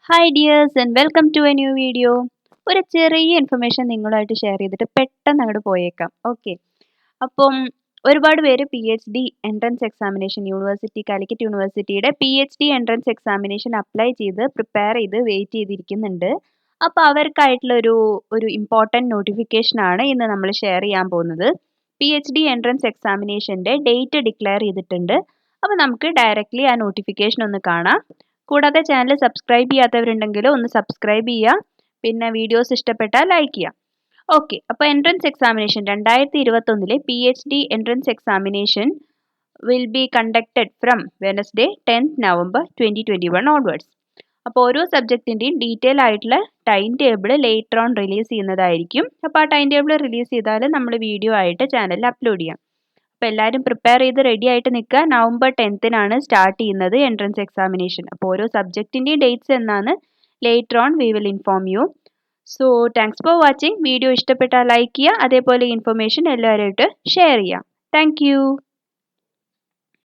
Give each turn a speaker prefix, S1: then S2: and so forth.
S1: Hi dears and welcome to a new video. ഒരു ചെറിയ information നിങ്ങളുമായിട്ട് ഷെയർ ചെയ്തിട്ട് പെട്ടെന്ന് അങ്ങോട്ട് പോയേക്കാം. ഓക്കെ, അപ്പം ഒരുപാട് പേര് PhD എൻട്രൻസ് എക്സാമിനേഷൻ കാലിക്കറ്റ് യൂണിവേഴ്സിറ്റിയുടെ PhD എൻട്രൻസ് എക്സാമിനേഷൻ അപ്ലൈ ചെയ്ത് പ്രിപ്പയർ ചെയ്ത് വെയിറ്റ് ചെയ്തിരിക്കുന്നുണ്ട്. അപ്പോൾ അവർക്കായിട്ടുള്ള ഒരു ഇമ്പോർട്ടൻറ്റ് നോട്ടിഫിക്കേഷനാണ് ഇന്ന് നമ്മൾ ഷെയർ ചെയ്യാൻ പോകുന്നത്. PhD എൻട്രൻസ് എക്സാമിനേഷൻ്റെ ഡേറ്റ് ഡിക്ലെയർ ചെയ്തിട്ടുണ്ട്. അപ്പോൾ നമുക്ക് ഡയറക്റ്റ്ലി ആ നോട്ടിഫിക്കേഷൻ ഒന്ന് കാണാം. കൂടാതെ ചാനൽ സബ്സ്ക്രൈബ് ചെയ്യാത്തവരുണ്ടെങ്കിൽ ഒന്ന് സബ്സ്ക്രൈബ് ചെയ്യുക. പിന്നെ വീഡിയോസ് ഇഷ്ടപ്പെട്ടാൽ ലൈക്ക് ചെയ്യുക. ഓക്കെ, അപ്പോൾ entrance examination 2021 PhD entrance examination will be conducted from Wednesday 10th November 2021 onwards. അപ്പോൾ ഓരോ സബ്ജക്റ്റിൻ്റെയും ഡീറ്റെയിൽ ആയിട്ടുള്ള time table later on release ചെയ്യുന്നതായിരിക്കും. അപ്പോൾ ആ ടൈം ടേബിൾ റിലീസ് ചെയ്താൽ നമ്മൾ വീഡിയോ ആയിട്ട് ചാനലിൽ അപ്ലോഡ് ചെയ്യാം. അപ്പോൾ എല്ലാവരും പ്രിപ്പയർ ചെയ്ത് റെഡി ആയിട്ട് നിൽക്കുക. November 10th സ്റ്റാർട്ട് ചെയ്യുന്നത് എൻട്രൻസ് എക്സാമിനേഷൻ. അപ്പോൾ ഓരോ സബ്ജക്റ്റിൻ്റെയും ഡേറ്റ്സ് എന്നാണ് later on we will inform you. So thanks for watching. Video ഇഷ്ടപ്പെട്ടാൽ ലൈക്ക് ചെയ്യുക. അതേപോലെ ഇൻഫർമേഷൻ എല്ലാവരുമായിട്ട് ഷെയർ ചെയ്യുക. താങ്ക്